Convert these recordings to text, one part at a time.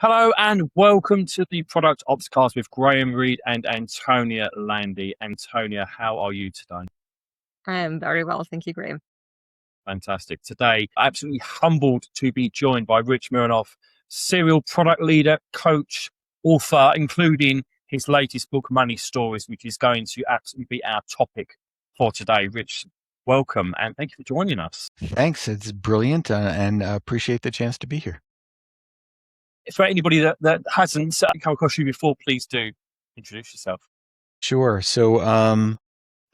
Hello and welcome to the Product Opscast with Graham Reed and Antonia Landy. Antonia, how are you today? I am very well, thank you, Graham. Fantastic. Today, absolutely humbled to be joined by Rich Mironov, serial product leader, coach, author, including his latest book, Money Stories, which is going to absolutely be our topic for today. Rich, welcome and thank you for joining us. Thanks. It's brilliant and appreciate the chance to be here. For anybody that hasn't come across you before, please do introduce yourself. Sure. So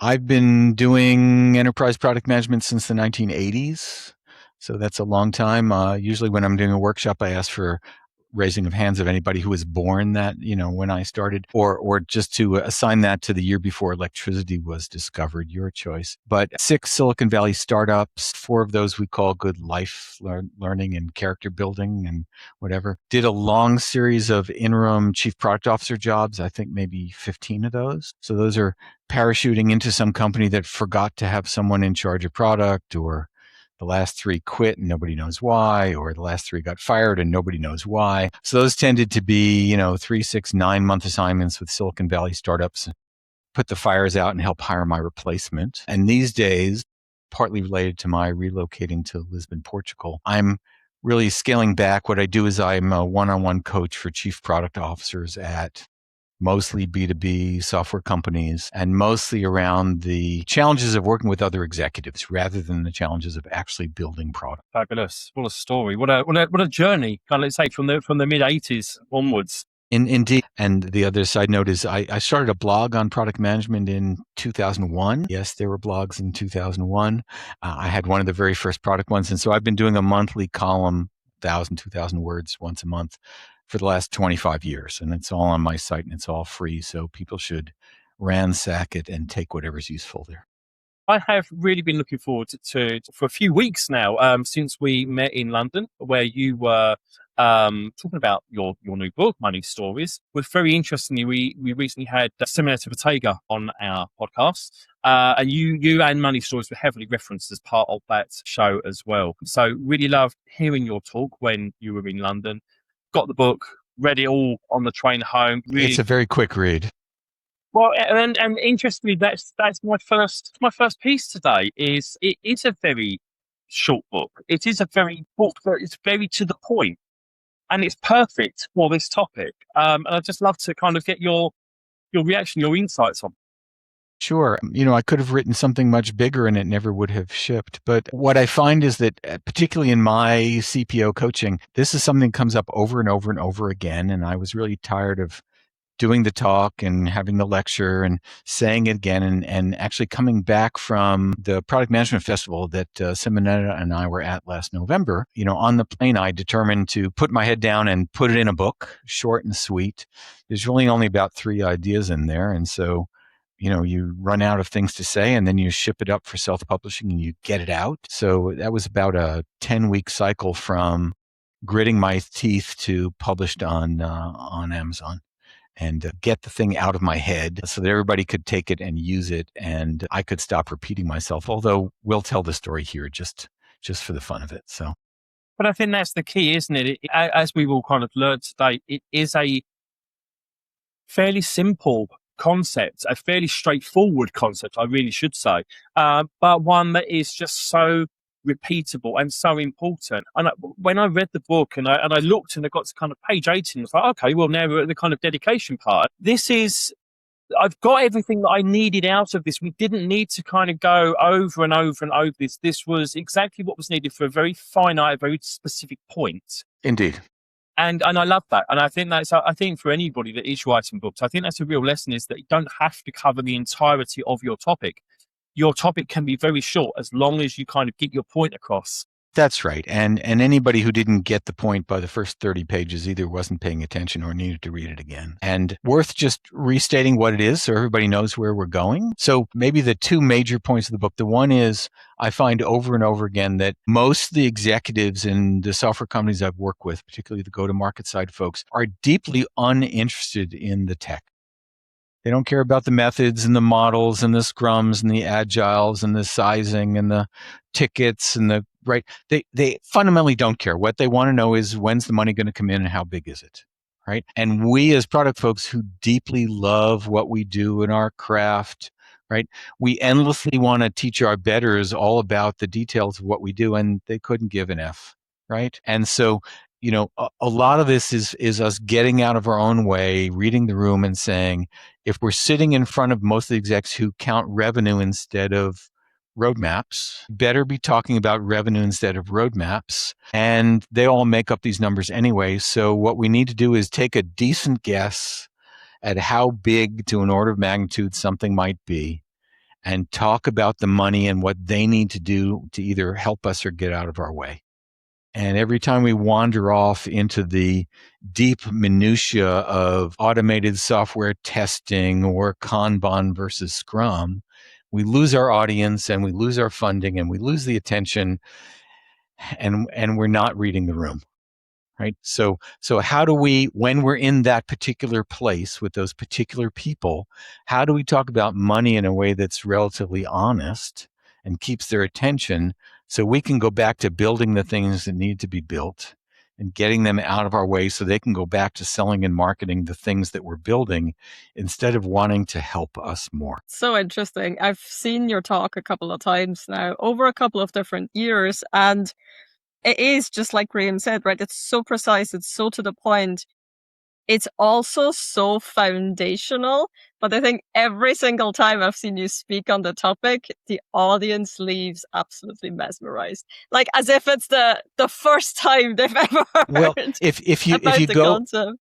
I've been doing enterprise product management since the 1980s. So that's a long time. Usually when I'm doing a workshop, I ask for raising of hands of anybody who was born that, when I started, or just to assign that to the year before electricity was discovered, your choice. But 6 Silicon Valley startups, 4 of those we call good life learning and character building and whatever. Did a long series of interim chief product officer jobs, I think maybe 15 of those. So those are parachuting into some company that forgot to have someone in charge of product, or the last 3 quit and nobody knows why, or the last 3 got fired and nobody knows why. So those tended to be, 3, 6, 9-month assignments with Silicon Valley startups, put the fires out and help hire my replacement. And these days, partly related to my relocating to Lisbon, Portugal, I'm really scaling back. What I do is I'm a one-on-one coach for chief product officers at mostly B2B software companies, and mostly around the challenges of working with other executives rather than the challenges of actually building product. Fabulous. What a story. What a journey. Let's say from the mid 80s onwards. Indeed. And the other side note is I started a blog on product management in 2001. Yes, there were blogs in 2001. I had one of the very first product ones. And so I've been doing a monthly column, 1,000, 2,000 words once a month for the last 25 years. And it's all on my site and it's all free. So people should ransack it and take whatever's useful there. I have really been looking forward to for a few weeks now, since we met in London, where you were talking about your new book, Money Stories. But very interestingly, we recently had Simonetta Bottega on our podcast, and you and Money Stories were heavily referenced as part of that show as well. So really loved hearing your talk when you were in London. Got the book, read it all on the train home. Really, it's a very quick read. Well, and interestingly, that's my first piece today. It is a very short book. It is a very book that is very to the point, and it's perfect for this topic. And I'd just love to kind of get your reaction, your insights on. Sure. I could have written something much bigger and it never would have shipped. But what I find is that, particularly in my CPO coaching, this is something that comes up over and over and over again. And I was really tired of doing the talk and having the lecture and saying it again, and actually coming back from the product management festival that Simonetta and I were at last November. On the plane, I determined to put my head down and put it in a book, short and sweet. There's really only about 3 ideas in there. And so you run out of things to say and then you ship it up for self-publishing and you get it out. So that was about a 10-week cycle from gritting my teeth to published on Amazon, and get the thing out of my head so that everybody could take it and use it. And I could stop repeating myself, although we'll tell the story here just for the fun of it. So, But I think that's the key, isn't it? As we will kind of learn today, it is a fairly simple concept, a fairly straightforward concept, I really should say, but one that is just so repeatable and so important. And when I read the book and I looked and I got to kind of page 18, I was like, okay, well, now we're at the kind of dedication part. I've got everything that I needed out of this. We didn't need to kind of go over and over and over this. This was exactly what was needed for a very finite, very specific point. Indeed. And I love that. And I think for anybody that is writing books, I think that's a real lesson, is that you don't have to cover the entirety of your topic. Your topic can be very short as long as you kind of get your point across. That's right. And anybody who didn't get the point by the first 30 pages either wasn't paying attention or needed to read it again. And worth just restating what it is so everybody knows where we're going. So maybe the 2 major points of the book. The one is I find over and over again that most of the executives in the software companies I've worked with, particularly the go-to-market side folks, are deeply uninterested in the tech. They don't care about the methods and the models and the scrums and the agiles and the sizing and the tickets and the right? They fundamentally don't care. What they want to know is when's the money going to come in and how big is it, right? And we as product folks who deeply love what we do in our craft, right? We endlessly want to teach our betters all about the details of what we do, and they couldn't give an F, right? And so, a lot of this is us getting out of our own way, reading the room and saying, if we're sitting in front of most of the execs who count revenue instead of roadmaps, better be talking about revenue instead of roadmaps. And they all make up these numbers anyway. So what we need to do is take a decent guess at how big to an order of magnitude something might be and talk about the money and what they need to do to either help us or get out of our way. And every time we wander off into the deep minutia of automated software testing or Kanban versus Scrum, we lose our audience and we lose our funding and we lose the attention, and we're not reading the room. Right. So how do we, when we're in that particular place with those particular people, how do we talk about money in a way that's relatively honest and keeps their attention so we can go back to building the things that need to be built and getting them out of our way so they can go back to selling and marketing the things that we're building instead of wanting to help us more? So interesting. I've seen your talk a couple of times now over a couple of different years, and it is just like Graham said, right? It's so precise. It's so to the point. It's also so foundational. But I think every single time I've seen you speak on the topic, the audience leaves absolutely mesmerized. Like as if it's the first time they've ever heard well, if you go concept.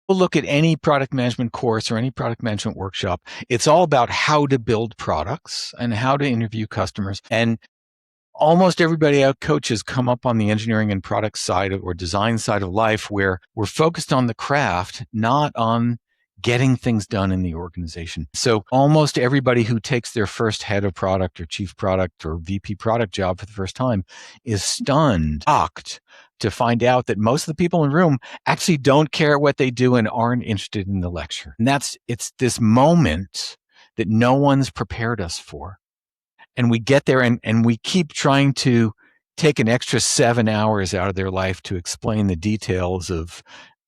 Look at any product management course or any product management workshop, it's all about how to build products and how to interview customers. And almost everybody out coaches come up on the engineering and product side or design side of life where we're focused on the craft, not on getting things done in the organization. So almost everybody who takes their first head of product or chief product or VP product job for the first time is stunned, shocked to find out that most of the people in the room actually don't care what they do and aren't interested in the lecture. And it's this moment that no one's prepared us for. And we get there and we keep trying to take an extra 7 hours out of their life to explain the details of,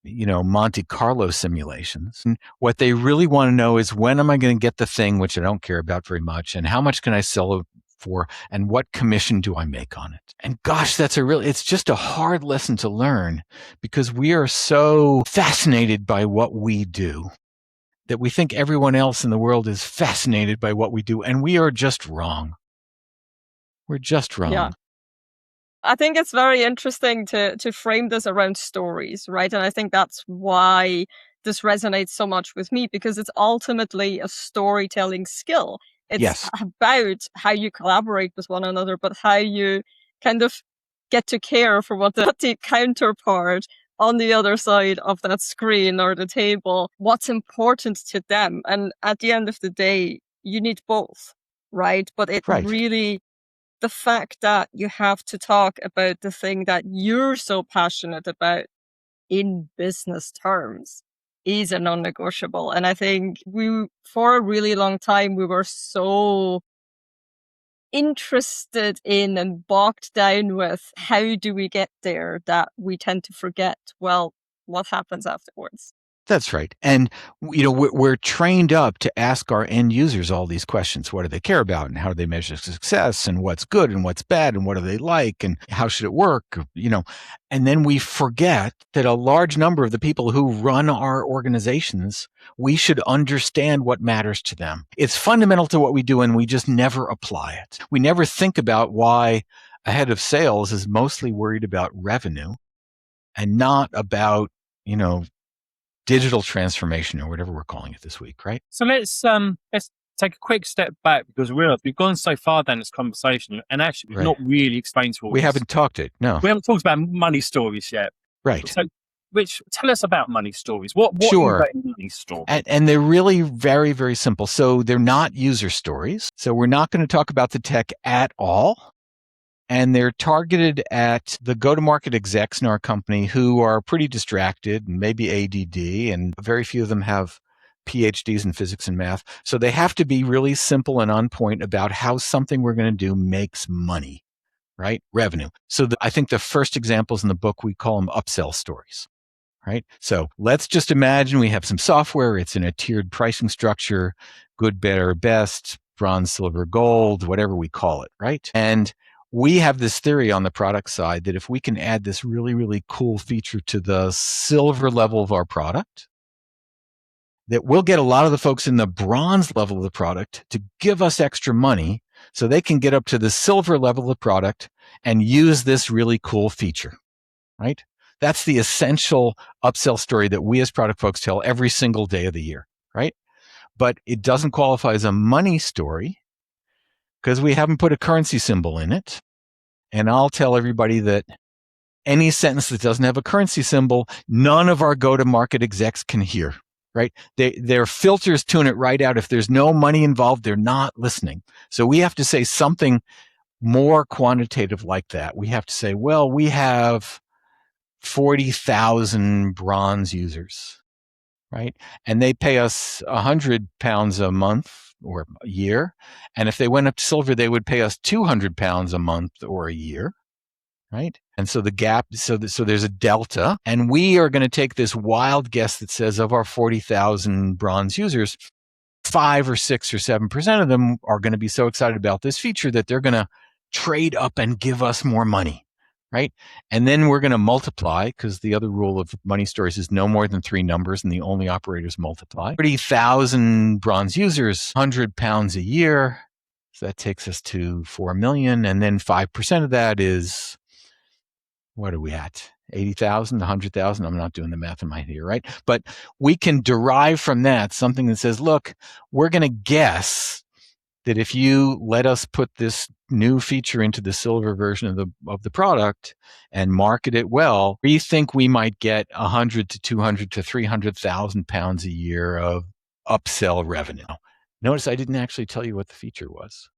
Monte Carlo simulations. And what they really want to know is, when am I going to get the thing, which I don't care about very much, and how much can I sell it for, and what commission do I make on it? And gosh, it's just a hard lesson to learn because we are so fascinated by what we do that we think everyone else in the world is fascinated by what we do, and we are just wrong. We're just wrong. Yeah. I think it's very interesting to frame this around stories, right? And I think that's why this resonates so much with me, because it's ultimately a storytelling skill. It's about how you collaborate with one another, but how you kind of get to care for what the counterpart on the other side of that screen or the table, what's important to them. And at the end of the day, you need both, right? But it really, the fact that you have to talk about the thing that you're so passionate about in business terms is a non-negotiable. And I think for a really long time, we were so interested in and bogged down with how do we get there that we tend to forget, well, what happens afterwards. That's right. And, we're trained up to ask our end users all these questions. What do they care about? And how do they measure success? And what's good and what's bad? And what do they like? And how should it work? And then we forget that a large number of the people who run our organizations, we should understand what matters to them. It's fundamental to what we do, and we just never apply it. We never think about why a head of sales is mostly worried about revenue and not about, digital transformation or whatever we're calling it this week, right? So let's take a quick step back, because we realize we've gone so far down this conversation and actually we've not really explained to all We haven't talked it, no. We haven't talked about money stories yet. Right. So tell us about money stories. What sure. are money stories? And they're really very, very simple. So they're not user stories. So we're not going to talk about the tech at all. And they're targeted at the go-to-market execs in our company who are pretty distracted and maybe ADD, and very few of them have PhDs in physics and math. So they have to be really simple and on point about how something we're going to do makes money, right? Revenue. So I think the first examples in the book, we call them upsell stories, right? So let's just imagine we have some software. It's in a tiered pricing structure, good, better, best, bronze, silver, gold, whatever we call it, right? And we have this theory on the product side that if we can add this really, really cool feature to the silver level of our product, that we'll get a lot of the folks in the bronze level of the product to give us extra money so they can get up to the silver level of the product and use this really cool feature, right? That's the essential upsell story that we as product folks tell every single day of the year, right? But it doesn't qualify as a money story because we haven't put a currency symbol in it. And I'll tell everybody that any sentence that doesn't have a currency symbol, none of our go-to-market execs can hear, right? Their filters tune it right out. If there's no money involved, they're not listening. So we have to say something more quantitative like that. We have to say, well, we have 40,000 bronze users, right? And they pay us £100 a month or a year. And if they went up to silver, they would pay us £200 a month or a year, right? And so the gap, so there's a delta. And we are going to take this wild guess that says of our 40,000 bronze users, 5 or 6 or 7% of them are going to be so excited about this feature that they're going to trade up and give us more money, right? And then we're going to multiply, because the other rule of money stories is no more than 3 numbers, and the only operators multiply. 30,000 bronze users, £100 a year. So that takes us to 4 million. And then 5% of that is, what are we at? 80,000, 100,000. I'm not doing the math in my head here, right? But we can derive from that something that says, look, we're going to guess that if you let us put this new feature into the silver version of the product and market it well, we think we might get 100 to 200 to 300,000 pounds a year of upsell revenue. Notice I didn't actually tell you what the feature was.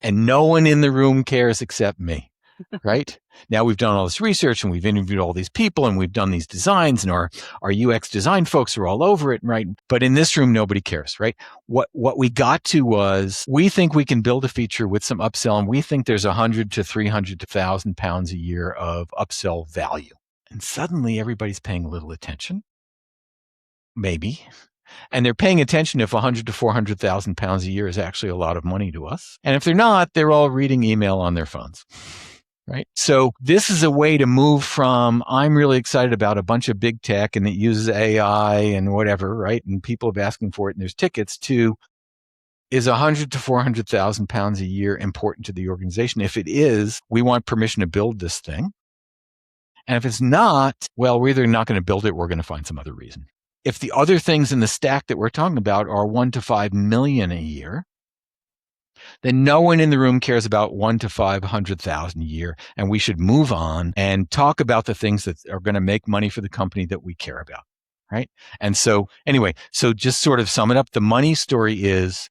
And no one in the room cares except me. Right? Now we've done all this research and we've interviewed all these people and we've done these designs and our UX design folks are all over it, right? But in this room, nobody cares, right? What we got to was, we think we can build a feature with some upsell, and we think there's 100 to 300 to 1,000 pounds a year of upsell value. And suddenly everybody's paying a little attention. Maybe. And they're paying attention if 100 to 400,000 pounds a year is actually a lot of money to us. And if they're not, they're all reading email on their phones. Right? So this is a way to move from, I'm really excited about a bunch of big tech and it uses AI and whatever, right? And people are asking for it and there's tickets, to, is 100 to 400,000 pounds a year important to the organization? If it is, we want permission to build this thing. And if it's not, well, we're either not going to build it, we're going to find some other reason. If the other things in the stack that we're talking about are 1 to 5 million a year, then no one in the room cares about 1 to 500,000 a year. And we should move on and talk about the things that are going to make money for the company that we care about, right? And so anyway, so just sort of sum it up, the money story is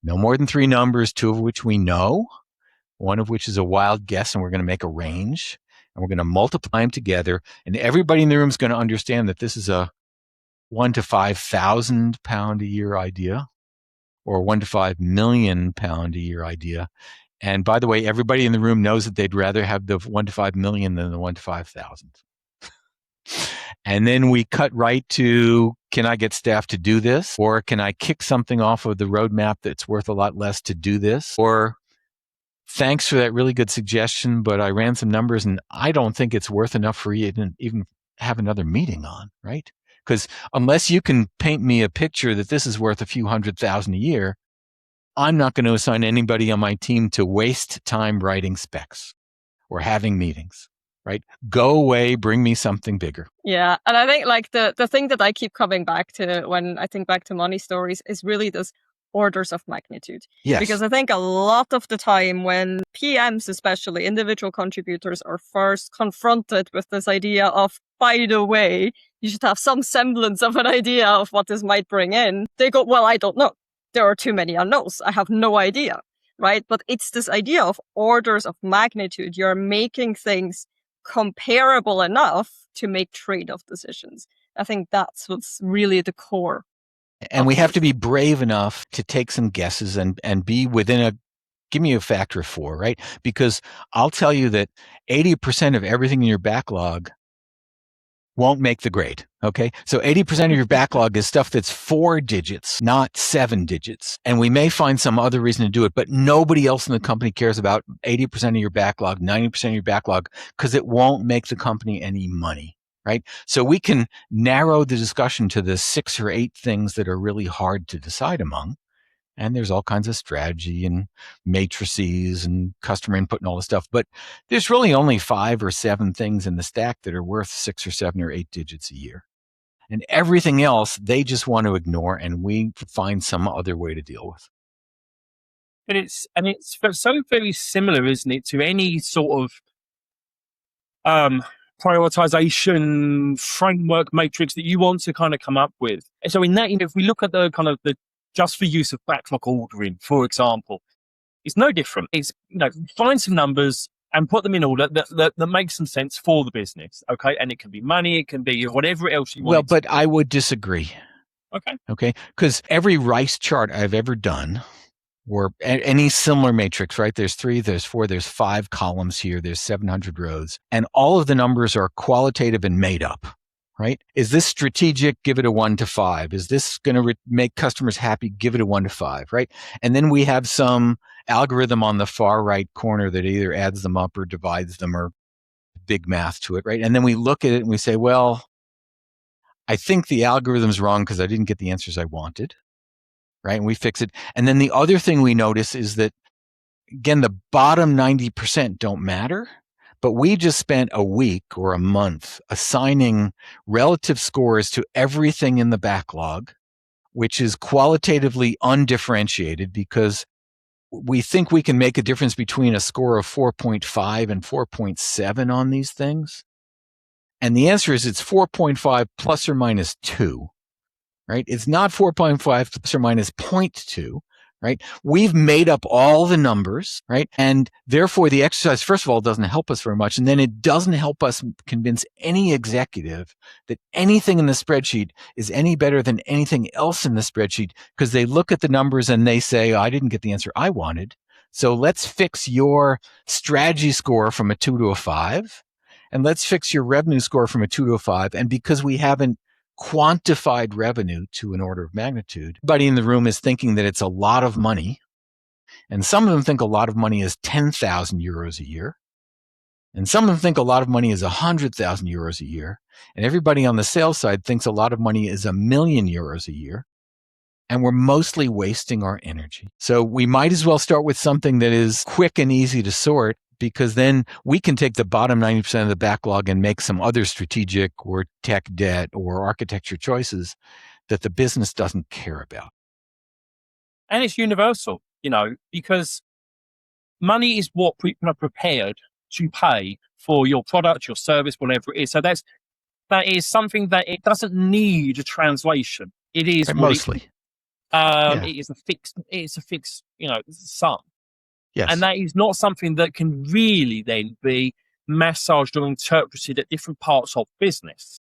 no more than 3 numbers, 2 of which we know, 1 of which is a wild guess, and we're going to make a range, and we're going to multiply them together. And everybody in the room is going to understand that this is a 1 to 5,000 pound a year idea, or 1 to 5 million pound a year idea. And by the way, everybody in the room knows that they'd rather have the 1 to 5 million than the 1 to 5,000. And then we cut right to, can I get staff to do this? Or can I kick something off of the roadmap that's worth a lot less to do this? Or, thanks for that really good suggestion, but I ran some numbers and I don't think it's worth enough for you to even have another meeting on, right? Because unless you can paint me a picture that this is worth a few $100,000 a year, I'm not going to assign anybody on my team to waste time writing specs or having meetings, right? Go away, bring me something bigger. Yeah. And I think like the thing that I keep coming back to when I think back to money stories is really this orders of magnitude. Yes. Because I think a lot of the time when PMs, especially individual contributors, are first confronted with this idea of, by the way, you should have some semblance of an idea of what this might bring in, they go, well, I don't know. There are too many unknowns. I have no idea, right? But it's this idea of orders of magnitude. You're making things comparable enough to make trade-off decisions. I think that's what's really the core. And we have to be brave enough to take some guesses and be within a give me a factor of 4, right? Because I'll tell you that 80% of everything in your backlog won't make the grade. Okay. So 80% of your backlog is stuff that's 4 digits, not 7 digits. And we may find some other reason to do it, but nobody else in the company cares about 80% of your backlog, 90% of your backlog, because it won't make the company any money. Right. So we can narrow the discussion to the 6 or 8 things that are really hard to decide among. And there's all kinds of strategy and matrices and customer input and all this stuff. But there's really only 5 or 7 things in the stack that are worth 6 or 7 or 8 digits a year. And everything else, they just want to ignore, and we find some other way to deal with. But it's so very similar, isn't it, to any sort of prioritization framework matrix that you want to kind of come up with. And so in that, if we look at the kind of the just for use of backlog ordering, for example, it's no different. It's, find some numbers and put them in order that makes some sense for the business. Okay. And it can be money, it can be whatever else you want. Well, but I would disagree. Okay. Okay. Because every rice chart I've ever done, or any similar matrix, right? There's 3, there's 4, there's 5 columns here, there's 700 rows, and all of the numbers are qualitative and made up, right? Is this strategic? Give it a 1 to 5. Is this going to make customers happy? Give it a 1 to 5, right? And then we have some algorithm on the far right corner that either adds them up or divides them or big math to it, right? And then we look at it and we say, well, I think the algorithm's wrong because I didn't get the answers I wanted. Right? And we fix it. And then the other thing we notice is that, again, the bottom 90% don't matter, but we just spent a week or a month assigning relative scores to everything in the backlog, which is qualitatively undifferentiated because we think we can make a difference between a score of 4.5 and 4.7 on these things. And the answer is it's 4.5 plus or minus 2. Right? It's not 4.5 plus or minus 0.2, right? We've made up all the numbers, right? And therefore the exercise, first of all, doesn't help us very much. And then it doesn't help us convince any executive that anything in the spreadsheet is any better than anything else in the spreadsheet because they look at the numbers and they say, I didn't get the answer I wanted. So let's fix your strategy score from a 2 to a 5. And let's fix your revenue score from a 2 to a 5. And because we haven't quantified revenue to an order of magnitude, everybody in the room is thinking that it's a lot of money. And some of them think a lot of money is 10,000 euros a year. And some of them think a lot of money is 100,000 euros a year. And everybody on the sales side thinks a lot of money is 1 million euros a year. And we're mostly wasting our energy. So we might as well start with something that is quick and easy to sort, because then we can take the bottom 90% of the backlog and make some other strategic or tech debt or architecture choices that the business doesn't care about. And it's universal, because money is what people are prepared to pay for your product, your service, whatever it is. So that is something that it doesn't need a translation. It is right, mostly. It is a fixed, sum. Yes. And that is not something that can really then be massaged or interpreted at different parts of business.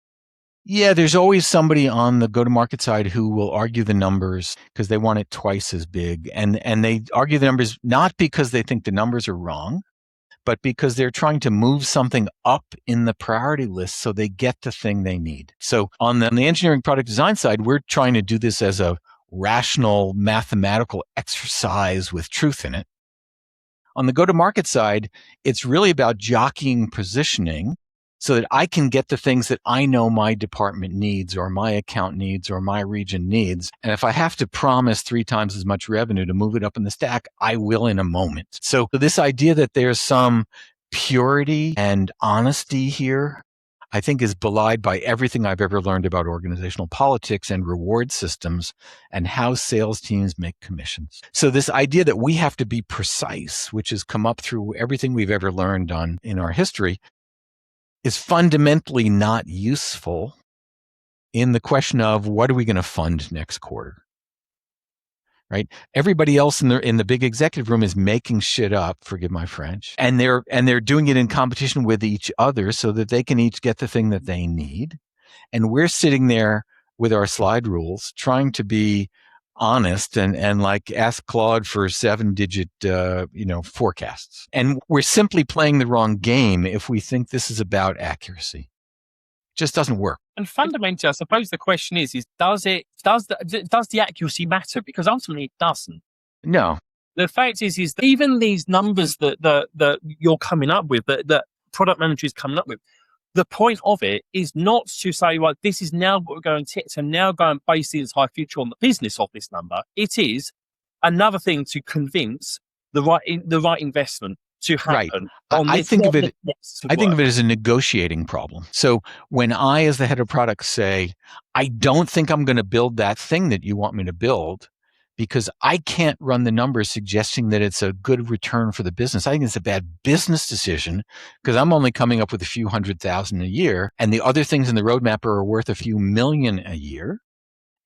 Yeah, there's always somebody on the go-to-market side who will argue the numbers because they want it twice as big. And they argue the numbers not because they think the numbers are wrong, but because they're trying to move something up in the priority list so they get the thing they need. So on the engineering product design side, we're trying to do this as a rational mathematical exercise with truth in it. On the go-to-market side, it's really about jockeying positioning so that I can get the things that I know my department needs or my account needs or my region needs. And if I have to promise 3 times as much revenue to move it up in the stack, I will in a moment. So this idea that there's some purity and honesty here, I think is belied by everything I've ever learned about organizational politics and reward systems and how sales teams make commissions. So this idea that we have to be precise, which has come up through everything we've ever learned in our history, is fundamentally not useful in the question of what are we going to fund next quarter? Right? Everybody else in the big executive room is making shit up, forgive my French, and they're doing it in competition with each other so that they can each get the thing that they need. And we're sitting there with our slide rules trying to be honest and like ask Claude for 7-digit, forecasts. And we're simply playing the wrong game if we think this is about accuracy. It just doesn't work. And fundamentally, I suppose the question is does the accuracy matter? Because ultimately it doesn't. No. The fact is that even these numbers that you're coming up with, that product manager is coming up with, the point of it is not to say, well, this is now what we're going to now go and base the entire future on the business of this number. It is another thing to convince the right investment to happen. Right. I think of it as a negotiating problem. So when I, as the head of product, say, I don't think I'm going to build that thing that you want me to build, because I can't run the numbers suggesting that it's a good return for the business. I think it's a bad business decision because I'm only coming up with a few $100,000 a year, and the other things in the roadmap are worth a few million a year.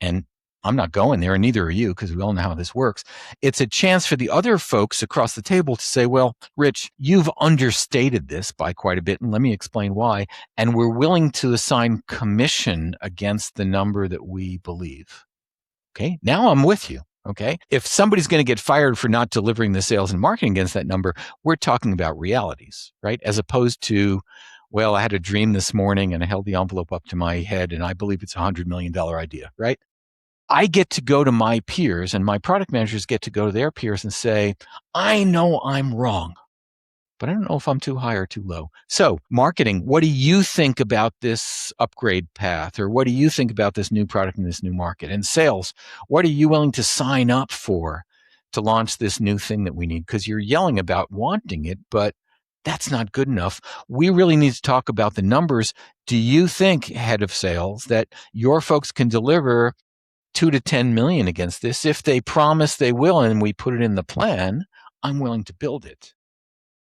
And I'm not going there, and neither are you, because we all know how this works. It's a chance for the other folks across the table to say, well, Rich, you've understated this by quite a bit, and let me explain why. And we're willing to assign commission against the number that we believe. Okay, now I'm with you. Okay. If somebody's going to get fired for not delivering the sales and marketing against that number, we're talking about realities, right? As opposed to, well, I had a dream this morning and I held the envelope up to my head and I believe it's $100 million idea, right? I get to go to my peers and my product managers get to go to their peers and say, I know I'm wrong, but I don't know if I'm too high or too low. So marketing, what do you think about this upgrade path? Or what do you think about this new product in this new market? And sales, what are you willing to sign up for to launch this new thing that we need? Because you're yelling about wanting it, but that's not good enough. We really need to talk about the numbers. Do you think, head of sales, that your folks can deliver 2 to 10 million against this? If they promise they will and we put it in the plan, I'm willing to build it.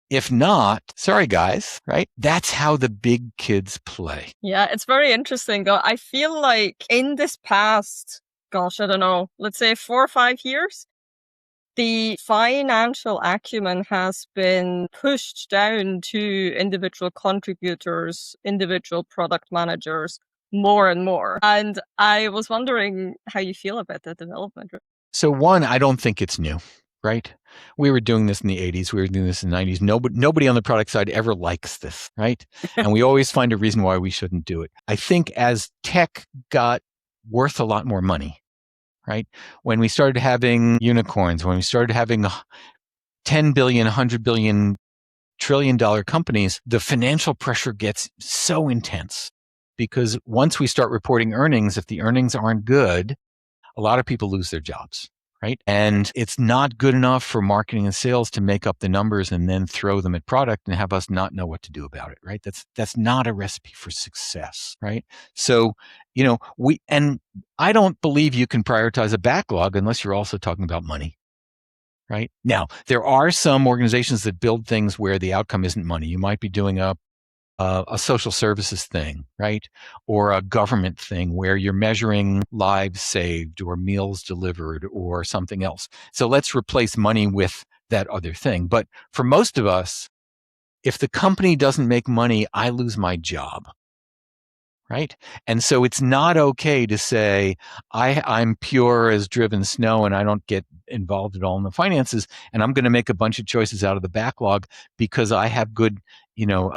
If not, sorry guys, right? That's how the big kids play. Yeah, it's very interesting. I feel like in this past, I don't know, let's say 4 or 5 years, the financial acumen has been pushed down to individual contributors, individual product managers, more and more. And I was wondering how you feel about that development. So one, I don't think it's new. Right? We were doing this in the 80s. We were doing this in the 90s. Nobody on the product side ever likes this, right? And we always find a reason why we shouldn't do it. I think as tech got worth a lot more money, right? When we started having unicorns, when we started having 10 billion, 100 billion, trillion-dollar companies, the financial pressure gets so intense because once we start reporting earnings, if the earnings aren't good, a lot of people lose their jobs. Right? And it's not good enough for marketing and sales to make up the numbers and then throw them at product and have us not know what to do about it, right? That's not a recipe for success, right? So, I don't believe you can prioritize a backlog unless you're also talking about money, right? Now, there are some organizations that build things where the outcome isn't money. You might be doing a social services thing, right? Or a government thing where you're measuring lives saved or meals delivered or something else. So let's replace money with that other thing. But for most of us, if the company doesn't make money, I lose my job. Right? And so it's not okay to say, I'm pure as driven snow and I don't get involved at all in the finances. And I'm going to make a bunch of choices out of the backlog because I have good,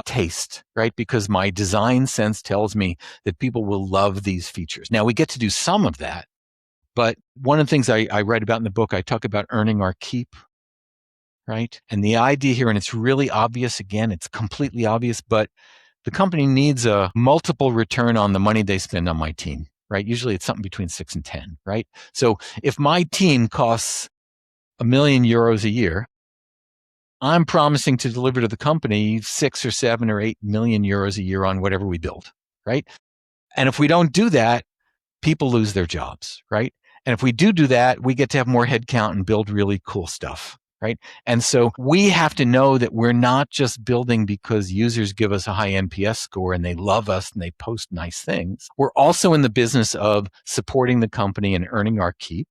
taste, right? Because my design sense tells me that people will love these features. Now we get to do some of that, but one of the things I write about in the book, I talk about earning our keep, right? And the idea here, and it's really obvious, again, it's completely obvious, but the company needs a multiple return on the money they spend on my team, right? Usually it's something between 6 and 10, right? So if my team costs €1 million a year, I'm promising to deliver to the company 6 or 7 or 8 million euros a year on whatever we build, right? And if we don't do that, people lose their jobs, right? And if we do that, we get to have more headcount and build really cool stuff. Right? And so we have to know that we're not just building because users give us a high NPS score and they love us and they post nice things. We're also in the business of supporting the company and earning our keep.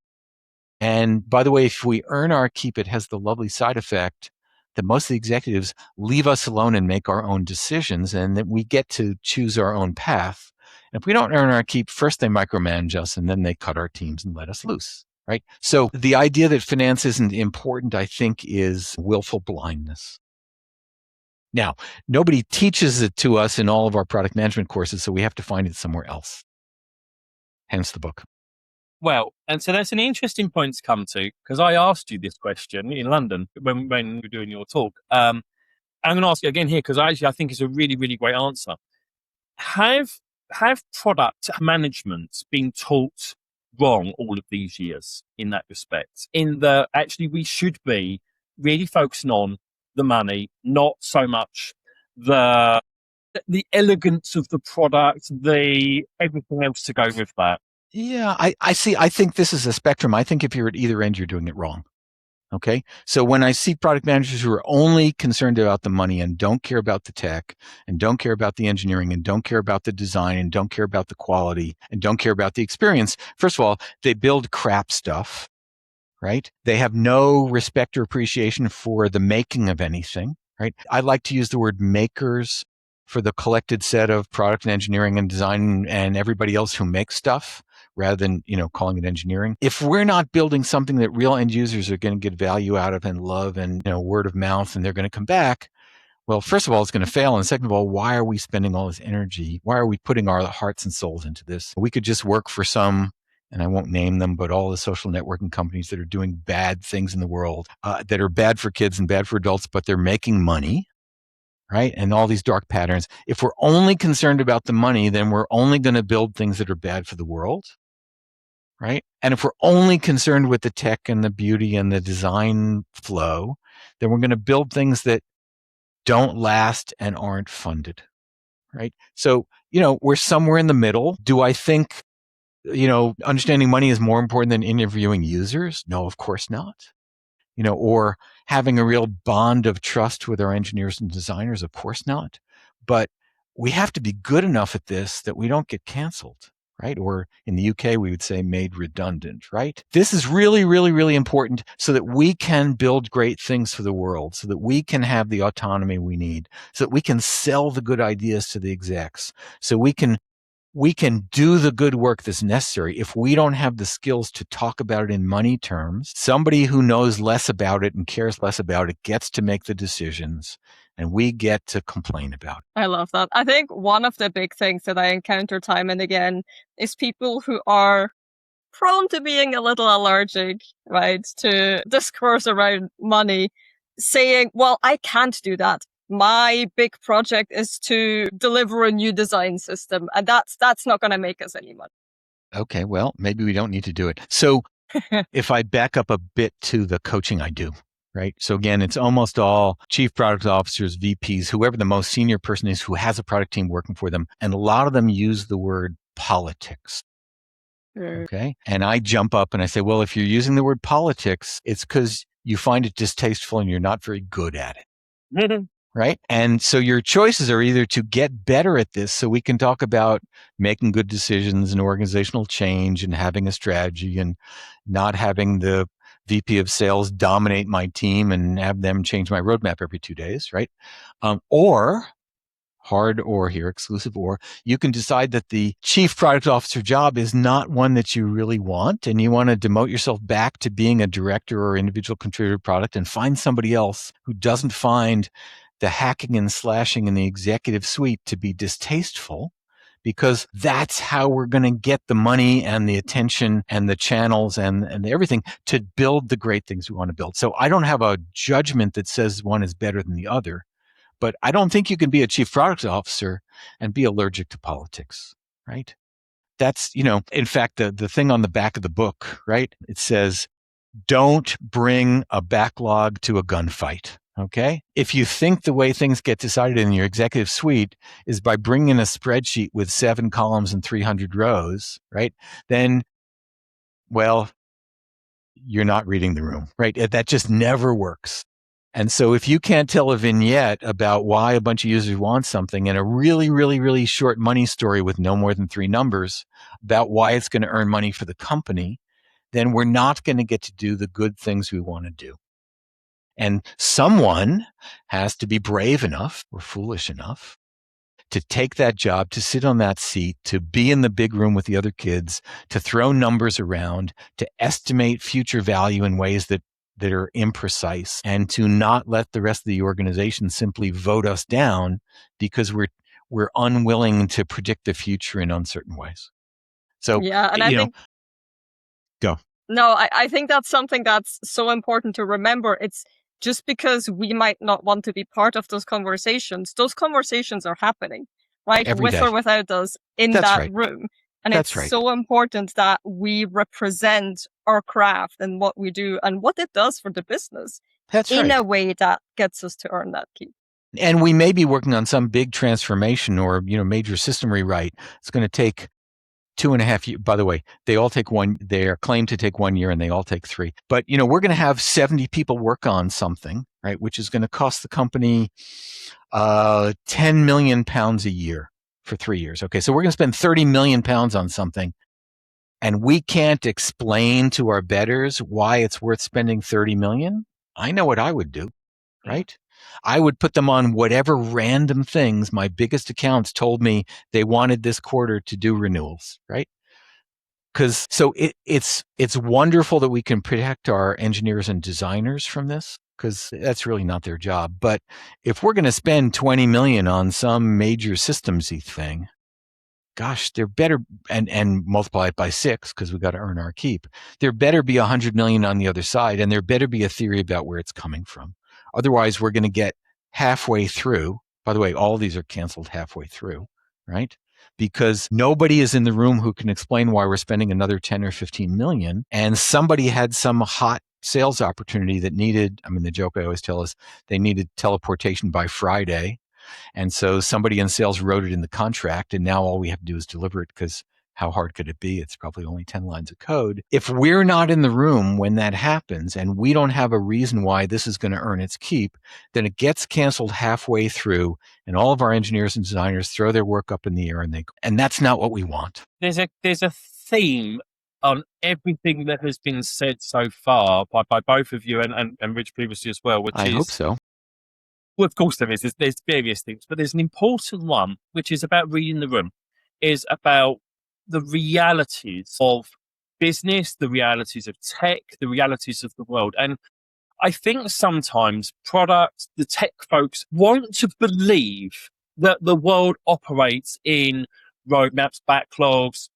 And by the way, if we earn our keep, it has the lovely side effect that most of the executives leave us alone and make our own decisions and that we get to choose our own path. And if we don't earn our keep, first they micromanage us and then they cut our teams and let us loose. right? So the idea that finance isn't important, I think, is willful blindness. Now, nobody teaches it to us in all of our product management courses, so we have to find it somewhere else. Hence the book. Well, and so that's an interesting point to come to, because I asked you this question in London when you were doing your talk. I'm going to ask you again here, because I think it's a really, really great answer. Have product management been taught wrong all of these years in that respect? In the actually we should be really focusing on the money, not so much the elegance of the product, the everything else to go with that. Yeah, I see. I think this is a spectrum. I think if you're at either end, you're doing it wrong. Okay. So when I see product managers who are only concerned about the money and don't care about the tech and don't care about the engineering and don't care about the design and don't care about the quality and don't care about the experience, first of all, they build crap stuff, right? They have no respect or appreciation for the making of anything, right? I like to use the word makers for the collected set of product and engineering and design and everybody else who makes stuff, rather than, calling it engineering. If we're not building something that real end users are going to get value out of and love and, word of mouth, and they're going to come back, well, first of all, it's going to fail. And second of all, why are we spending all this energy? Why are we putting our hearts and souls into this? We could just work for some, and I won't name them, but all the social networking companies that are doing bad things in the world, that are bad for kids and bad for adults, but they're making money. Right? And all these dark patterns. If we're only concerned about the money, then we're only going to build things that are bad for the world. Right? And if we're only concerned with the tech and the beauty and the design flow, then we're going to build things that don't last and aren't funded. Right? So, we're somewhere in the middle. Do I think, understanding money is more important than interviewing users? No, of course not. Or having a real bond of trust with our engineers and designers? Of course not. But we have to be good enough at this that we don't get canceled, right? Or in the UK, we would say made redundant, right? This is really, really, really important so that we can build great things for the world, so that we can have the autonomy we need, so that we can sell the good ideas to the execs, so we can do the good work that's necessary. If we don't have the skills to talk about it in money terms, somebody who knows less about it and cares less about it gets to make the decisions, and we get to complain about it. I love that. I think one of the big things that I encounter time and again is people who are prone to being a little allergic, right, to discourse around money, saying, well, I can't do that. My big project is to deliver a new design system, and that's not going to make us any money. Okay, well, maybe we don't need to do it. So if I back up a bit to the coaching I do, right? So again, it's almost all chief product officers, VPs, whoever the most senior person is who has a product team working for them. And a lot of them use the word politics. Okay. And I jump up and I say, well, if you're using the word politics, it's because you find it distasteful and you're not very good at it. Right. And so your choices are either to get better at this so we can talk about making good decisions and organizational change and having a strategy and not having the VP of sales dominate my team and have them change my roadmap every 2 days. Right. Or hard or here, exclusive or, you can decide that the chief product officer job is not one that you really want, and you want to demote yourself back to being a director or individual contributor product and find somebody else who doesn't find the hacking and slashing in the executive suite to be distasteful, because that's how we're going to get the money and the attention and the channels and everything to build the great things we want to build. So I don't have a judgment that says one is better than the other. But I don't think you can be a chief product officer and be allergic to politics, right? That's, in fact, the thing on the back of the book, right? It says, don't bring a backlog to a gunfight. Okay. If you think the way things get decided in your executive suite is by bringing a spreadsheet with 7 columns and 300 rows, right? Then, well, you're not reading the room, right? That just never works. And so if you can't tell a vignette about why a bunch of users want something and a really, really, really short money story with no more than 3 numbers about why it's going to earn money for the company, then we're not going to get to do the good things we want to do. And someone has to be brave enough or foolish enough to take that job, to sit on that seat, to be in the big room with the other kids, to throw numbers around, to estimate future value in ways that are imprecise, and to not let the rest of the organization simply vote us down because we're unwilling to predict the future in uncertain ways. So, yeah, and I think go. No, I think that's something that's so important to remember. It's just because we might not want to be part of those conversations are happening, right? Every With day. or without us in That's that right. room. And That's it's right. so important that we represent our craft and what we do and what it does for the business That's in right. a way that gets us to earn that keep. And we may be working on some big transformation or, major system rewrite. It's going to take 2.5 years. By the way, they all take they are claimed to take 1 year and they all take 3. But, we're going to have 70 people work on something, right? Which is going to cost the company 10 million pounds a year for 3 years. Okay. So we're going to spend 30 million pounds on something, and we can't explain to our bettors why it's worth spending 30 million. I know what I would do, right? I would put them on whatever random things my biggest accounts told me they wanted this quarter to do renewals, right? Because it's wonderful that we can protect our engineers and designers from this, because that's really not their job. But if we're going to spend 20 million on some major systemsy thing, gosh, there better, and multiply it by 6 because we got to earn our keep. There better be 100 million on the other side, and there better be a theory about where it's coming from. Otherwise, we're going to get halfway through. By the way, all these are canceled halfway through, right? Because nobody is in the room who can explain why we're spending another 10 or 15 million. And somebody had some hot sales opportunity that needed, the joke I always tell is they needed teleportation by Friday. And so somebody in sales wrote it in the contract, and now all we have to do is deliver it, because how hard could it be? It's probably only 10 lines of code. If we're not in the room when that happens and we don't have a reason why this is going to earn its keep, then it gets canceled halfway through, and all of our engineers and designers throw their work up in the air, and that's not what we want. There's a theme on everything that has been said so far by both of you and Rich previously as well, which I hope so. Well, of course there is. There's various things, but there's an important one, which is about reading the room, is about the realities of business, the realities of tech, the realities of the world. And I think sometimes the tech folks want to believe that the world operates in roadmaps, backlogs,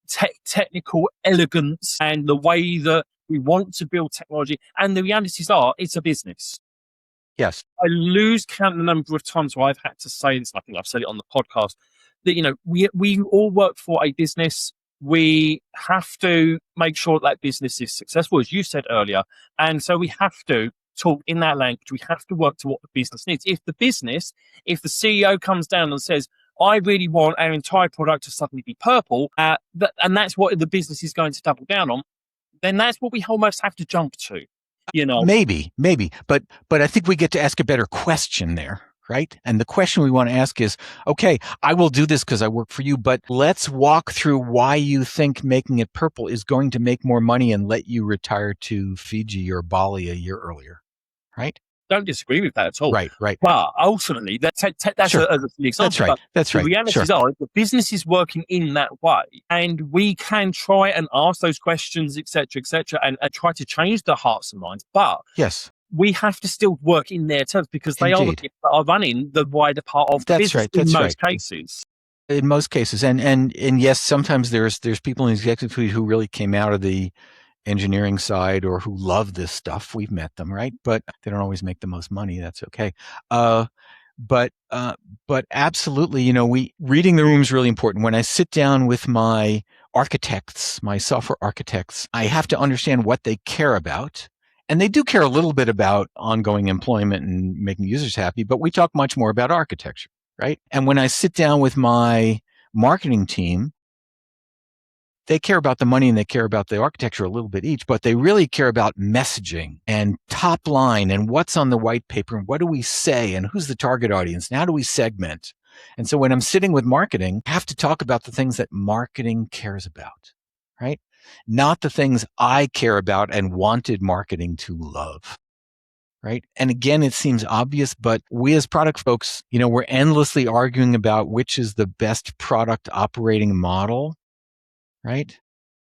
technical elegance, and the way that we want to build technology. And the realities are, it's a business. Yes. I lose count the number of times where I've had to say this. I think I've said it on the podcast that, we all work for a business. We have to make sure that business is successful, as you said earlier. And so we have to talk in that language. We have to work to what the business needs. If the CEO comes down and says, I really want our entire product to suddenly be purple, and that's what the business is going to double down on, then that's what we almost have to jump to. Maybe, but I think we get to ask a better question there, right? And the question we want to ask is, okay, I will do this because I work for you, but let's walk through why you think making it purple is going to make more money and let you retire to Fiji or Bali a year earlier, right? Don't disagree with that at all. Right. But ultimately, that's sure. an example. That's right. The realities are the business is working in that way, and we can try and ask those questions, etc., and try to change the hearts and minds. But yes, we have to still work in their terms, because they are the people that are running the wider part of the business in most cases. In most cases, and yes, sometimes there's people in the executive suite who really came out of the engineering side or who love this stuff. We've met them, right? But they don't always make the most money. That's okay. But absolutely, reading the room is really important. When I sit down with my architects, my software architects, I have to understand what they care about. And they do care a little bit about ongoing employment and making users happy, but we talk much more about architecture, right? And when I sit down with my marketing team, they care about the money and they care about the architecture a little bit each, but they really care about messaging and top line and what's on the white paper and what do we say and who's the target audience and how do we segment. And so when I'm sitting with marketing, I have to talk about the things that marketing cares about, right? Not the things I care about and wanted marketing to love. right? And again, it seems obvious, but we as product folks, we're endlessly arguing about which is the best product operating model, right?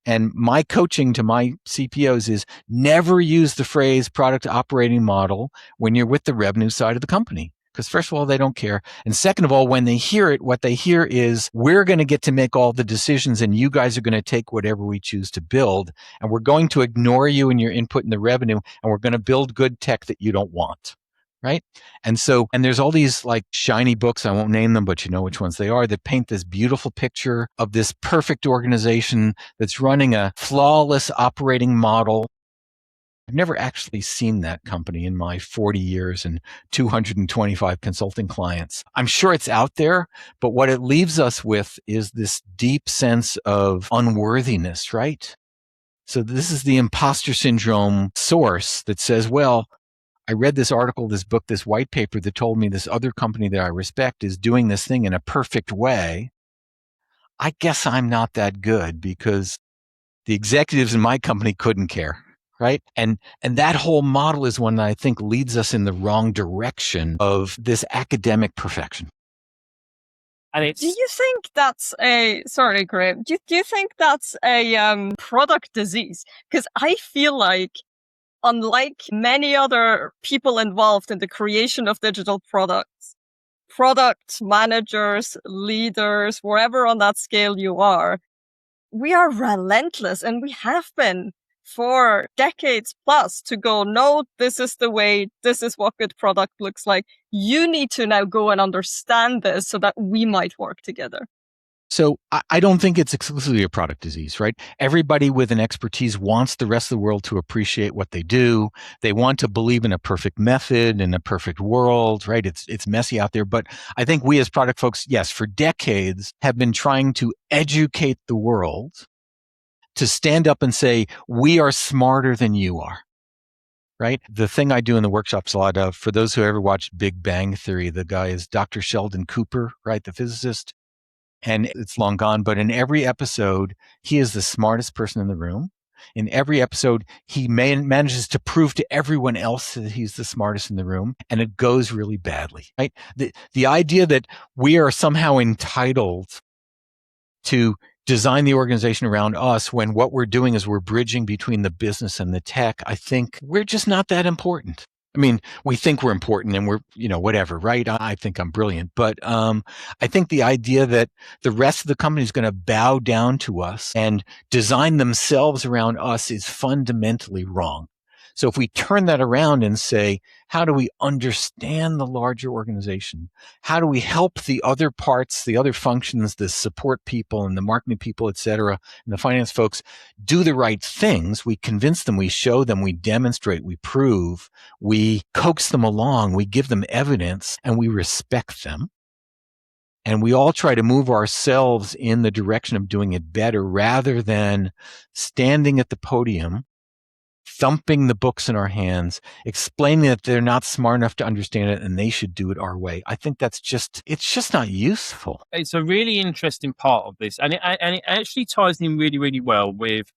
And my coaching to my CPOs is never use the phrase product operating model when you're with the revenue side of the company. Because first of all, they don't care. And second of all, when they hear it, what they hear is we're going to get to make all the decisions and you guys are going to take whatever we choose to build. And we're going to ignore you and your input in the revenue. And we're going to build good tech that you don't want. Right. And there's all these like shiny books, I won't name them, but you know which ones they are, that paint this beautiful picture of this perfect organization that's running a flawless operating model. I've never actually seen that company in my 40 years and 225 consulting clients. I'm sure it's out there, but what it leaves us with is this deep sense of unworthiness, right? So this is the imposter syndrome source that says, well, I read this article, this book, this white paper that told me this other company that I respect is doing this thing in a perfect way. I guess I'm not that good because the executives in my company couldn't care, right? And that whole model is one that I think leads us in the wrong direction of this academic perfection. And do you think that's sorry, Graham, do you think that's a product disease? Because I feel like, unlike many other people involved in the creation of digital products, product managers, leaders, wherever on that scale you are, we are relentless, and we have been for decades plus, to go, no, this is the way, this is what good product looks like. You need to now go and understand this so that we might work together. So I don't think it's exclusively a product disease, right? Everybody with an expertise wants the rest of the world to appreciate what they do. They want to believe in a perfect method and a perfect world, right? It's messy out there. But I think we as product folks, yes, for decades have been trying to educate the world to stand up and say, we are smarter than you are. Right? The thing I do in the workshops a lot of, for those who ever watched Big Bang Theory, the guy is Dr. Sheldon Cooper, right? The physicist. And it's long gone, but in every episode, he is the smartest person in the room. In every episode, he manages to prove to everyone else that he's the smartest in the room, and it goes really badly, right? The idea that we are somehow entitled to design the organization around us when what we're doing is we're bridging between the business and the tech, I think we're just not that important. I mean, we think we're important and we're, whatever, right? I think I'm brilliant. But I think the idea that the rest of the company is going to bow down to us and design themselves around us is fundamentally wrong. So if we turn that around and say, how do we understand the larger organization? How do we help the other parts, the other functions, the support people and the marketing people, et cetera, and the finance folks do the right things? We convince them, we show them, we demonstrate, we prove, we coax them along, we give them evidence, and we respect them. And we all try to move ourselves in the direction of doing it better rather than standing at the podium, thumping the books in our hands, explaining that they're not smart enough to understand it and they should do it our way. I think it's just not useful. It's a really interesting part of this. And it actually ties in really, really well with,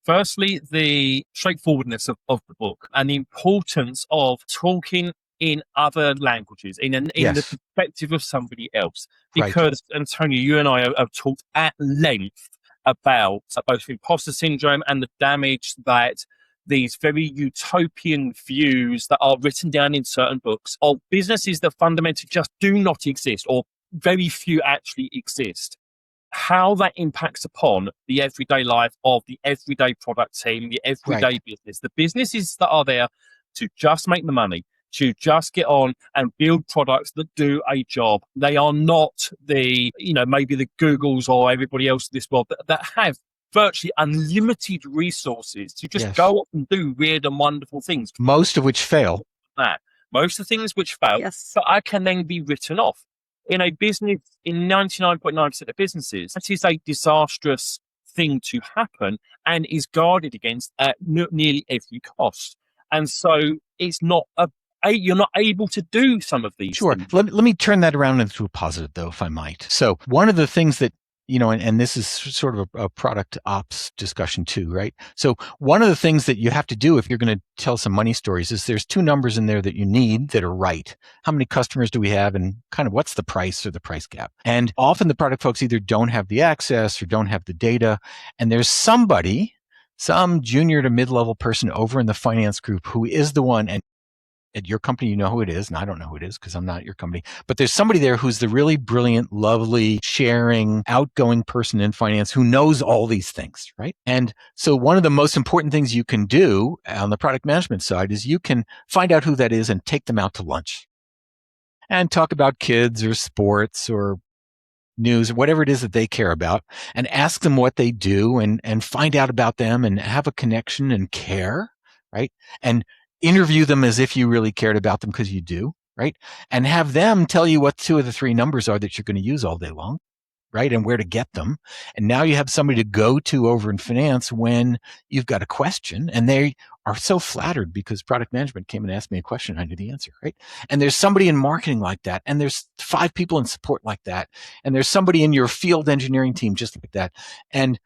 firstly, the straightforwardness of the book and the importance of talking in other languages, in the perspective of somebody else. Because, right. Antonio, you and I have talked at length about both imposter syndrome and the damage that these very utopian views that are written down in certain books of businesses that fundamentally just do not exist, or very few actually exist, how that impacts upon the everyday life of the everyday product team, the everyday business, the businesses that are there to just make the money, to just get on and build products that do a job. They are not maybe the Googles or everybody else in this world that have virtually unlimited resources to just go off and do weird and wonderful things. Most of which fail. Most of the things which fail, but I can then be written off. In a business, in 99.9% of businesses, that is a disastrous thing to happen and is guarded against at nearly every cost. And so it's not you're not able to do some of these things. Let me turn that around into a positive, though, if I might. So one of the things that and this is sort of a product ops discussion too, right? So one of the things that you have to do if you're going to tell some money stories is there's two numbers in there that you need that are right. How many customers do we have, and kind of what's the price or the price gap? And often the product folks either don't have the access or don't have the data. And there's some junior to mid-level person over in the finance group who is the one, and at your company, you know who it is, and I don't know who it is because I'm not at your company, but there's somebody there who's the really brilliant, lovely, sharing, outgoing person in finance who knows all these things, right? And so one of the most important things you can do on the product management side is you can find out who that is and take them out to lunch and talk about kids or sports or news or whatever it is that they care about, and ask them what they do and find out about them and have a connection and care, right? And interview them as if you really cared about them, because you do, right? And have them tell you what two of the three numbers are that you're going to use all day long, right? And where to get them. And now you have somebody to go to over in finance when you've got a question, and they are so flattered because product management came and asked me a question. I knew the answer, right? And there's somebody in marketing like that. And there's 5 people in support like that. And there's somebody in your field engineering team just like that. And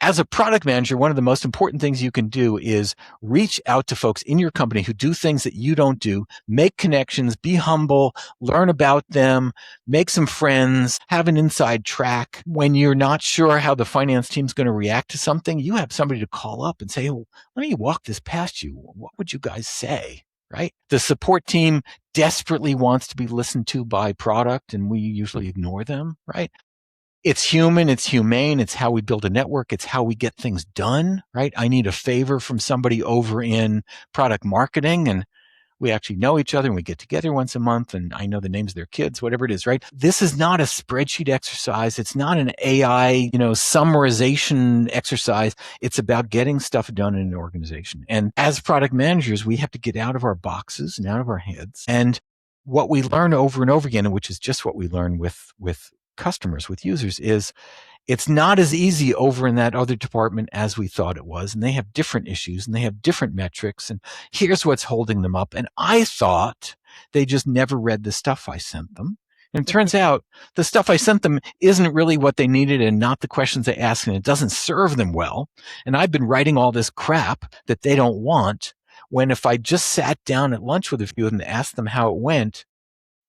as a product manager, one of the most important things you can do is reach out to folks in your company who do things that you don't do, make connections, be humble, learn about them, make some friends, have an inside track. When you're not sure how the finance team's going to react to something, you have somebody to call up and say, oh, let me walk this past you. What would you guys say? Right? The support team desperately wants to be listened to by product, and we usually ignore them, right? It's human, it's humane, it's how we build a network, it's how we get things done, right? I need a favor from somebody over in product marketing, and we actually know each other and we get together once a month and I know the names of their kids, whatever it is, right? This is not a spreadsheet exercise. It's not an AI, summarization exercise. It's about getting stuff done in an organization. And as product managers, we have to get out of our boxes and out of our heads. And what we learn over and over again, and which is just what we learn with customers, with users, is it's not as easy over in that other department as we thought it was. And they have different issues and they have different metrics. And here's what's holding them up. And I thought they just never read the stuff I sent them. And it turns out the stuff I sent them isn't really what they needed and not the questions they asked. And it doesn't serve them well. And I've been writing all this crap that they don't want, when if I just sat down at lunch with a few of them and asked them how it went,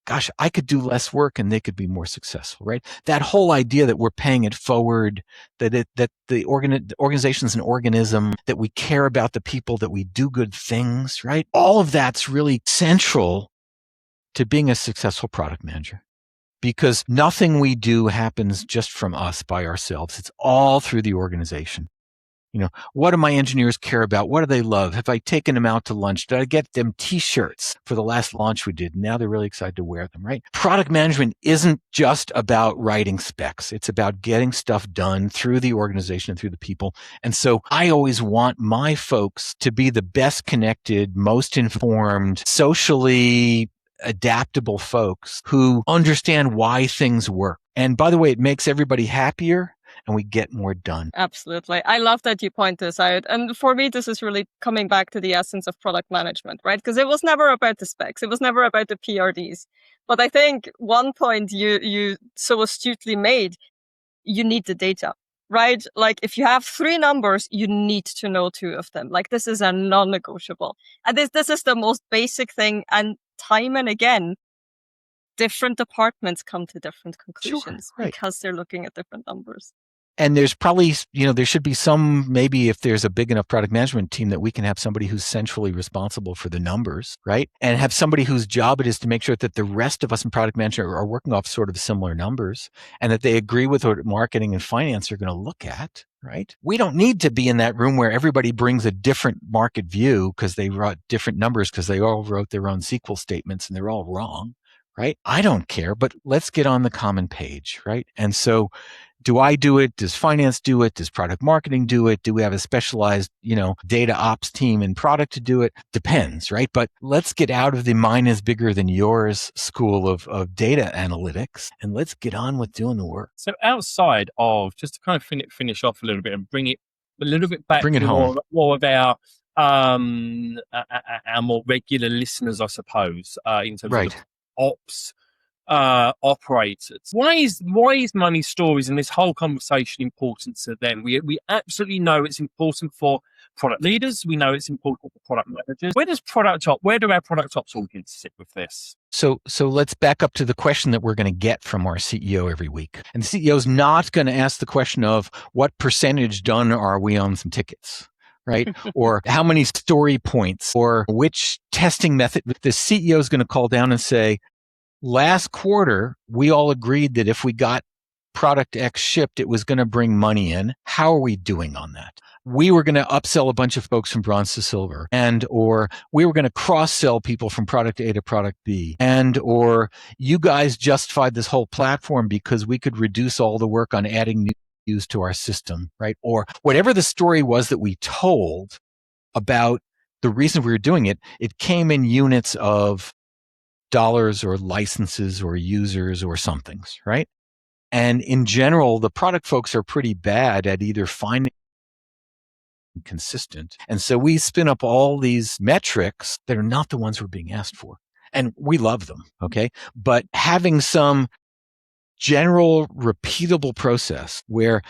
gosh, I could do less work and they could be more successful, right? That whole idea that we're paying it forward, that the organization's an organism, that we care about the people, that we do good things, right? All of that's really central to being a successful product manager, because nothing we do happens just from us by ourselves. It's all through the organization. What do my engineers care about? What do they love? Have I taken them out to lunch? Did I get them t-shirts for the last launch we did? Now they're really excited to wear them, right? Product management isn't just about writing specs. It's about getting stuff done through the organization and through the people. And so I always want my folks to be the best connected, most informed, socially adaptable folks who understand why things work. And by the way, it makes everybody happier and we get more done. Absolutely. I love that you point this out. And for me, this is really coming back to the essence of product management, right? Because it was never about the specs. It was never about the PRDs. But I think one point you so astutely made, you need the data, right? Like if you have 3 numbers, you need to know 2 of them. Like this is a non-negotiable. And this is the most basic thing. And time and again, different departments come to different conclusions, right, because they're looking at different numbers. And there's probably, there should be some, maybe if there's a big enough product management team, that we can have somebody who's centrally responsible for the numbers, right? And have somebody whose job it is to make sure that the rest of us in product management are working off sort of similar numbers and that they agree with what marketing and finance are going to look at, right? We don't need to be in that room where everybody brings a different market view because they wrote different numbers because they all wrote their own SQL statements and they're all wrong, right? I don't care, but let's get on the common page, right? And so do I do it? Does finance do it? Does product marketing do it? Do we have a specialized, data ops team and product to do it? Depends, right? But let's get out of the mine is bigger than yours school of data analytics and let's get on with doing the work. So outside of, just to kind of finish off a little bit and bring it a little bit back to home. More of our more regular listeners, I suppose, in terms of ops operators. Why is money stories and this whole conversation important to them? We absolutely know it's important for product leaders. We know it's important for product managers. Where do our product ops audience sit with this? So let's back up to the question that we're going to get from our CEO every week. And the CEO is not going to ask the question of what percentage done are we on some tickets, right? Or how many story points, or which testing method. The CEO is going to call down and say, last quarter, we all agreed that if we got product X shipped, it was going to bring money in. How are we doing on that? We were going to upsell a bunch of folks from bronze to silver, or we were going to cross-sell people from product A to product B, or you guys justified this whole platform because we could reduce all the work on adding new SKUs to our system, right? Or whatever the story was that we told about the reason we were doing it, it came in units of dollars or licenses or users or somethings, right? And in general, the product folks are pretty bad at either finding consistent. And so we spin up all these metrics that are not the ones we're being asked for. And we love them, okay? But having some general repeatable process where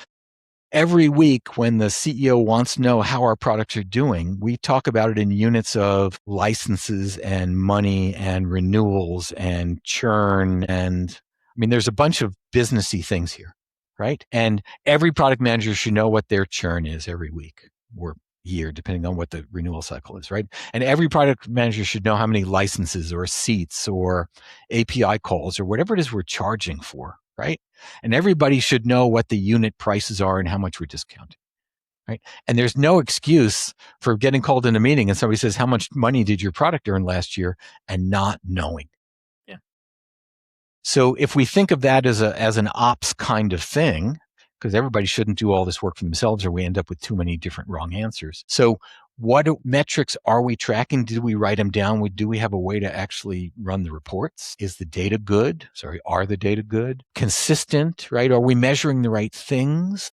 every week when the CEO wants to know how our products are doing, we talk about it in units of licenses and money and renewals and churn. And I mean, there's a bunch of businessy things here, right? And every product manager should know what their churn is every week or year, depending on what the renewal cycle is, right? And every product manager should know how many licenses or seats or API calls or whatever it is we're charging for, right? And everybody should know what the unit prices are and how much we're discounting, right? And there's no excuse for getting called in a meeting and somebody says, how much money did your product earn last year, and not knowing. Yeah. So if we think of that as an ops kind of thing, because everybody shouldn't do all this work for themselves or we end up with too many different wrong answers. So what metrics are we tracking? Did we write them down? Do we have a way to actually run the reports? Is the data good? Are the data good? Consistent, right? Are we measuring the right things?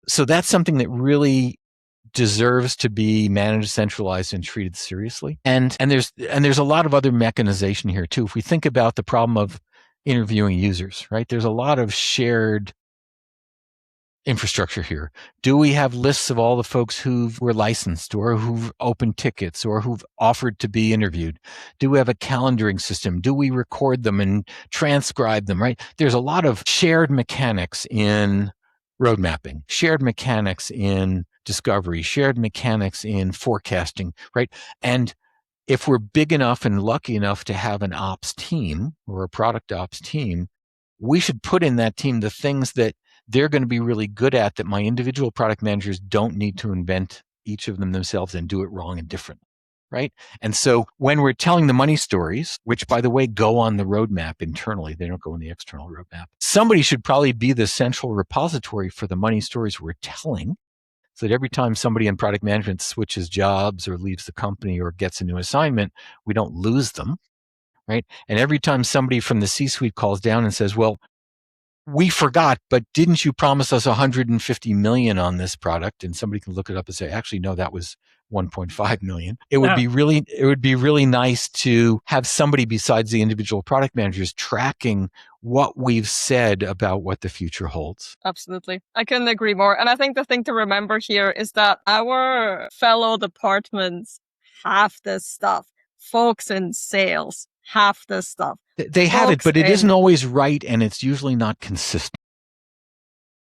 So that's something that really deserves to be managed, centralized, and treated seriously. And there's a lot of other mechanization here too. If we think about the problem of interviewing users, right? There's a lot of shared infrastructure here. Do we have lists of all the folks who were licensed or who've opened tickets or who've offered to be interviewed? Do we have a calendaring system? Do we record them and transcribe them, right? There's a lot of shared mechanics in road mapping, shared mechanics in discovery, shared mechanics in forecasting, right? And if we're big enough and lucky enough to have an ops team or a product ops team, we should put in that team the things that they're going to be really good at that my individual product managers don't need to invent each of them themselves and do it wrong and different, right? And so when we're telling the money stories, which by the way, go on the roadmap internally, they don't go in the external roadmap, somebody should probably be the central repository for the money stories we're telling, so that every time somebody in product management switches jobs or leaves the company or gets a new assignment, we don't lose them, right? And every time somebody from the C-suite calls down and says, well, we forgot, but didn't you promise us 150 million on this product? And somebody can look it up and say, actually, no, that was 1.5 million. It would be really nice to have somebody besides the individual product managers tracking what we've said about what the future holds. Absolutely. I couldn't agree more. And I think the thing to remember here is that our fellow departments have this stuff. Folks in sales have this stuff. They have it, but it isn't always right, and it's usually not consistent.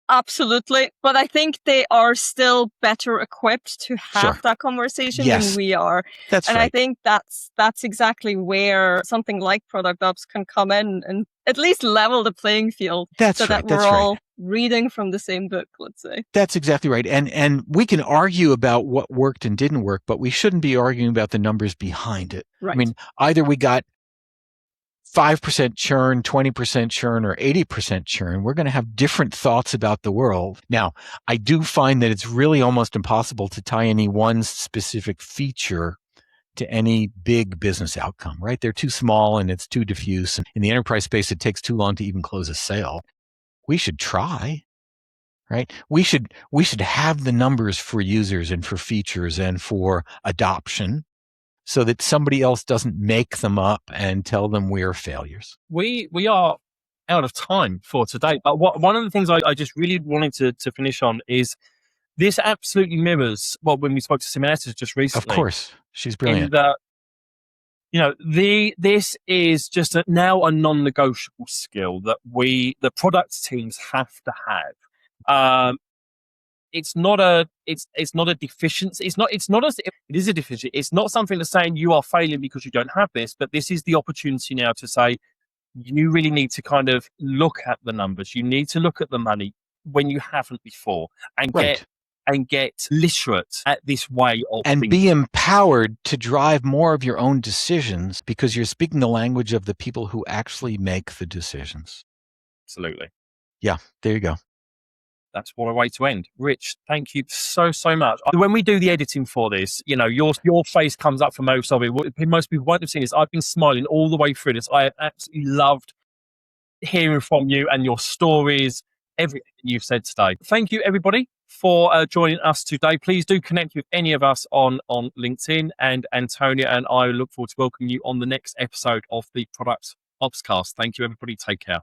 Absolutely. But I think they are still better equipped to have that conversation than we are. That's right. I think that's exactly where something like product ops can come in and at least level the playing field. That we're all reading from the same book, let's say. That's exactly right. And we can argue about what worked and didn't work, but we shouldn't be arguing about the numbers behind it. Right. I mean, either we got 5% churn, 20% churn, or 80% churn. We're going to have different thoughts about the world. Now, I do find that it's really almost impossible to tie any one specific feature to any big business outcome, right? They're too small and it's too diffuse. And in the enterprise space, it takes too long to even close a sale. We should try, right? We should have the numbers for users and for features and for adoption, so that somebody else doesn't make them up and tell them we're failures. We are out of time for today. But one of the things I just really wanted to finish on is this absolutely mirrors when we spoke to Simonetta just recently. Of course. She's brilliant. This is just now a non-negotiable skill that the product teams have to have. It's not a deficiency. It is a deficiency. It's not something that's saying you are failing because you don't have this, but this is the opportunity now to say you really need to kind of look at the numbers. You need to look at the money when you haven't before, and get literate at this way of and thinking. be empowered to drive more of your own decisions because you're speaking the language of the people who actually make the decisions. Absolutely. Yeah, there you go. That's what a way to end. Rich, thank you so much. When we do the editing for this, your face comes up for most of it. What most people won't have seen is I've been smiling all the way through this. I have absolutely loved hearing from you and your stories, everything you've said today. Thank you, everybody, for joining us today. Please do connect with any of us on LinkedIn, and Antonia and I look forward to welcoming you on the next episode of the Product Opscast. Thank you, everybody. Take care.